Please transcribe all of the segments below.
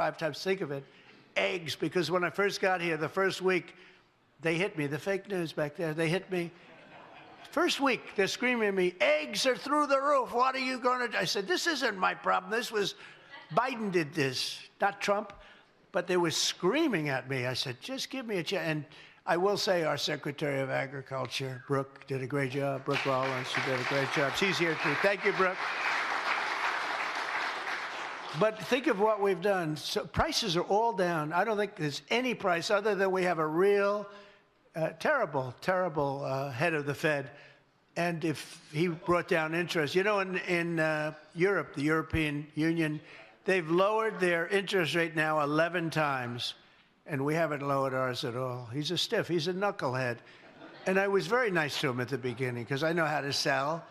5 times. Think of it, eggs, because when I first got here, the first week, they hit me. The fake news back there, they hit me. First week, they're screaming at me, eggs are through the roof. What are you going to do? I said, this isn't my problem. This was, Biden did this, not Trump. But they were screaming at me. I said, just give me a chance. And I will say our Secretary of Agriculture, Brooke, did a great job. Brooke Rollins, she did a great job. She's here too. Thank you, Brooke. But think of what we've done. So prices are all down. I don't think there's any price other than we have a real terrible head of the Fed. And if he brought down interest, you know, in Europe, the European Union, they've lowered their interest rate now 11 times, and we haven't lowered ours at all. He's a stiff. He's a knucklehead. And I was very nice to him at the beginning because I know how to sell.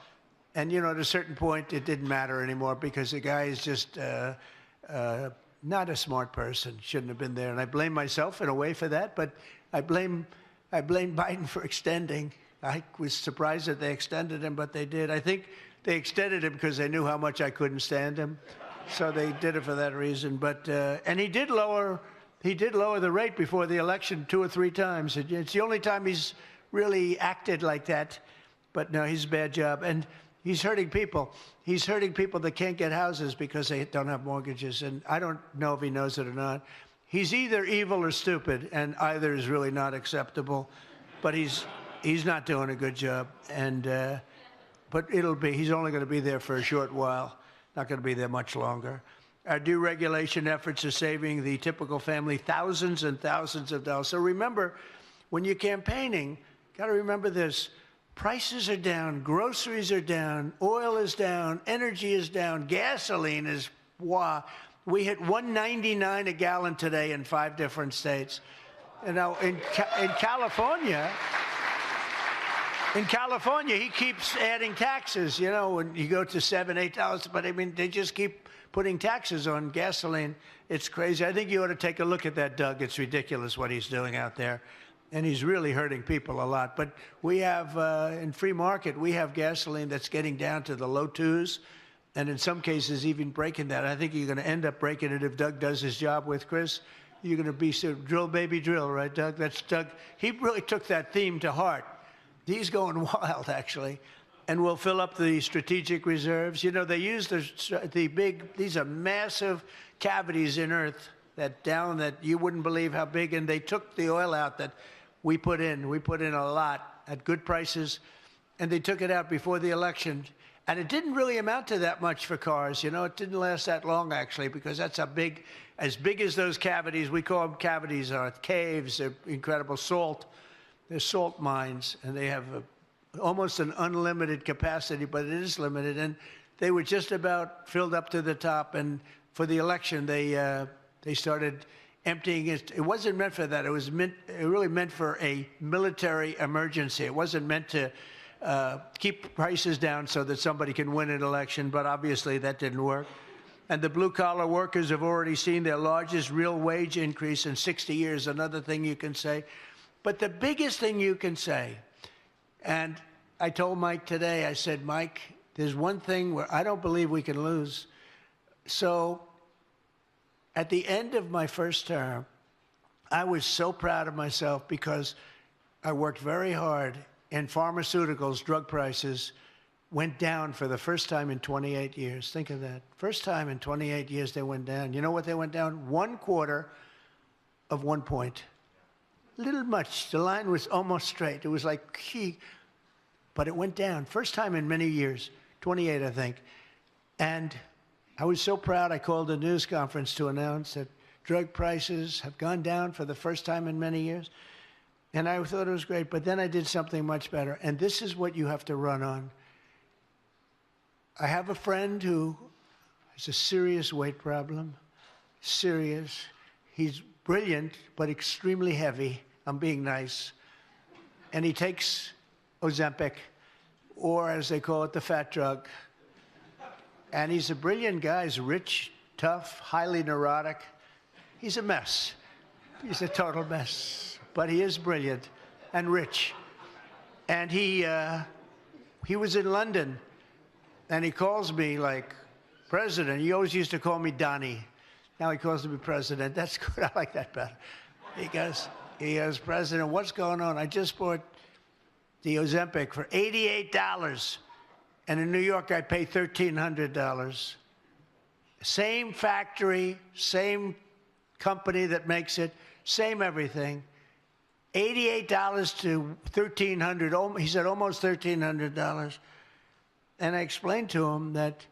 And, you know, at a certain point, it didn't matter anymore because the guy is just not a smart person. Shouldn't have been there. And I blame myself in a way for that, but I blame Biden for extending. I was surprised that they extended him, but they did. I think they extended him because they knew how much I couldn't stand him. So they did it for that reason. But and he did lower the rate before the election 2 or 3 times. It's the only time he's really acted like that. But no, he's a bad job. And he's hurting people. He's hurting people that can't get houses because they don't have mortgages. And I don't know if he knows it or not. He's either evil or stupid, and either is really not acceptable. But he's not doing a good job. And but he's only going to be there for a short while. Not going to be there much longer. Our deregulation efforts are saving the typical family thousands and thousands of dollars. So remember, when you're campaigning, got to remember this. Prices are down, groceries are down, oil is down, energy is down, gasoline is, wow. We hit $1.99 a gallon today in 5 different states. And now in California, he keeps adding taxes, you know, when you go to $7, $8, but I mean, they just keep putting taxes on gasoline. It's crazy. I think you ought to take a look at that, Doug. It's ridiculous what he's doing out there. And he's really hurting people a lot. But we have, in free market, we have gasoline that's getting down to the low 2s, and in some cases even breaking that. I think you're going to end up breaking it if Doug does his job with Chris. You're going to be drill, baby, drill, right, Doug? That's Doug. He really took that theme to heart. He's going wild, actually, and we'll fill up the strategic reserves. You know, they use these are massive cavities in Earth that you wouldn't believe how big, and they took the oil out that we put in. We put in a lot at good prices, and they took it out before the election. And it didn't really amount to that much for cars. You know, it didn't last that long, actually, because that's as big as those cavities. We call them cavities, or caves. They're incredible salt. They're salt mines, and they have almost an unlimited capacity, but it is limited. And they were just about filled up to the top. And for the election, they started emptying it. It wasn't meant for that. It really meant for a military emergency. It wasn't meant to keep prices down so that somebody can win an election, but obviously that didn't work. And the blue-collar workers have already seen their largest real wage increase in 60 years, another thing you can say. But the biggest thing you can say, and I told Mike today, I said, Mike, there's one thing where I don't believe we can lose. So at the end of my first term, I was so proud of myself because I worked very hard, and pharmaceuticals, drug prices, went down for the first time in 28 years. Think of that. First time in 28 years they went down. You know what they went down? 1/4 of 1 point. Little much. The line was almost straight. It was like key, but it went down. First time in many years, 28, I think. And I was so proud, I called a news conference to announce that drug prices have gone down for the first time in many years. And I thought it was great, but then I did something much better. And this is what you have to run on. I have a friend who has a serious weight problem. Serious. He's brilliant, but extremely heavy. I'm being nice. And he takes Ozempic, or as they call it, the fat drug. And he's a brilliant guy. He's rich, tough, highly neurotic. He's a mess. He's a total mess. But he is brilliant and rich. And he was in London, and he calls me like, President, he always used to call me Donnie. Now he calls to be president. That's good. I like that better. He goes, President, what's going on? I just bought the Ozempic for $88. And in New York, I pay $1,300. Same factory, same company that makes it, same everything. $88 to $1,300. He said almost $1,300. And I explained to him that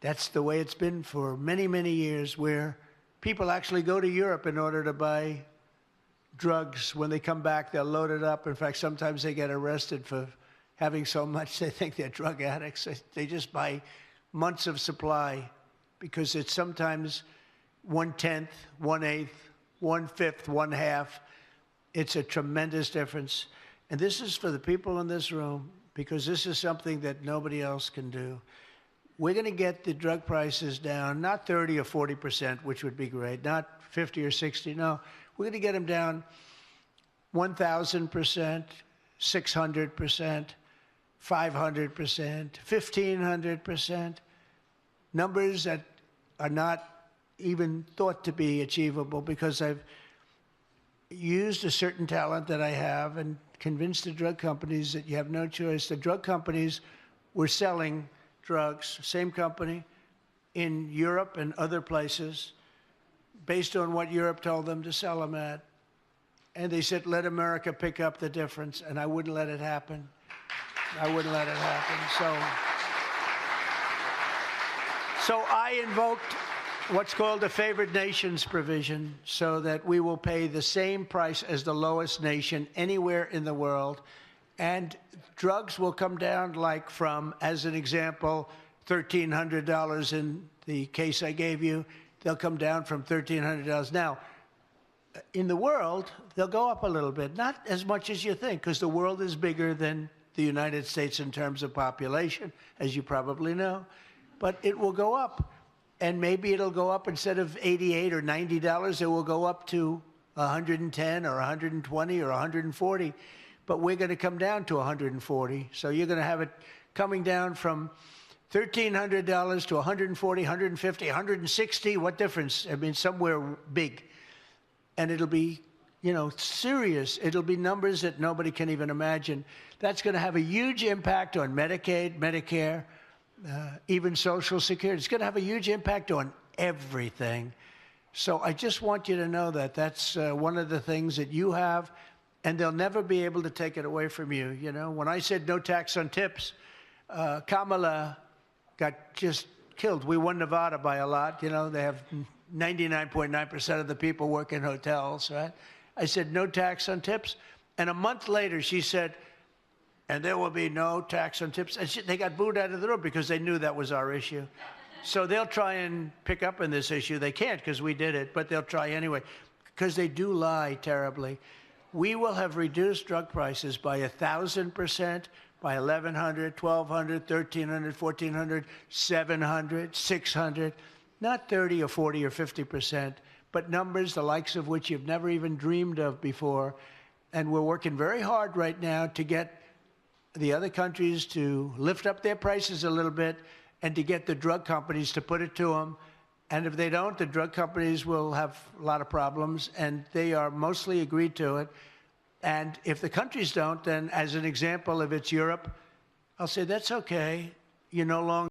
that's the way it's been for many, many years, where people actually go to Europe in order to buy drugs. When they come back, they'll load it up. In fact, sometimes they get arrested for having so much they think they're drug addicts. They just buy months of supply because it's sometimes 1/10, 1/8, 1/5, 1/2. It's a tremendous difference. And this is for the people in this room, because this is something that nobody else can do. We're going to get the drug prices down, not 30 or 40%, which would be great, not 50 or 60. No, we're going to get them down 1,000%, 600%, 500%, 1,500%, numbers that are not even thought to be achievable, because I've used a certain talent that I have and convinced the drug companies that you have no choice. The drug companies were selling drugs, same company, in Europe and other places, based on what Europe told them to sell them at. And they said, let America pick up the difference, and I wouldn't let it happen. I wouldn't let it happen. So I invoked what's called the favored nations provision, so that we will pay the same price as the lowest nation anywhere in the world. And drugs will come down, like from, as an example, $1,300 in the case I gave you. They'll come down from $1,300. Now, in the world, they'll go up a little bit. Not as much as you think, because the world is bigger than the United States in terms of population, as you probably know. But it will go up. And maybe it'll go up, instead of $88 or $90, it will go up to $110 or $120 or $140. But we're going to come down to $140. So you're going to have it coming down from $1,300 to $140, $150, $160. What difference? I mean, somewhere big. And it'll be, serious. It'll be numbers that nobody can even imagine. That's going to have a huge impact on Medicaid, Medicare, even Social Security. It's going to have a huge impact on everything. So I just want you to know that that's one of the things that you have, and they'll never be able to take it away from you. When I said no tax on tips, Kamala got just killed. We won Nevada by a lot. They have 99.9% of the people work in hotels, right? I said no tax on tips. And a month later, she said, and there will be no tax on tips. And they got booed out of the room because they knew that was our issue. So they'll try and pick up on this issue. They can't, because we did it, but they'll try anyway, because they do lie terribly. We will have reduced drug prices by 1,000%, by 1,100, 1,200, 1,300, 1,400, 700, 600, not 30 or 40 or 50%, but numbers the likes of which you've never even dreamed of before. And we're working very hard right now to get the other countries to lift up their prices a little bit, and to get the drug companies to put it to them. And if they don't, the drug companies will have a lot of problems, and they are mostly agreed to it. And if the countries don't, then, as an example, if it's Europe, I'll say, that's okay. You no longer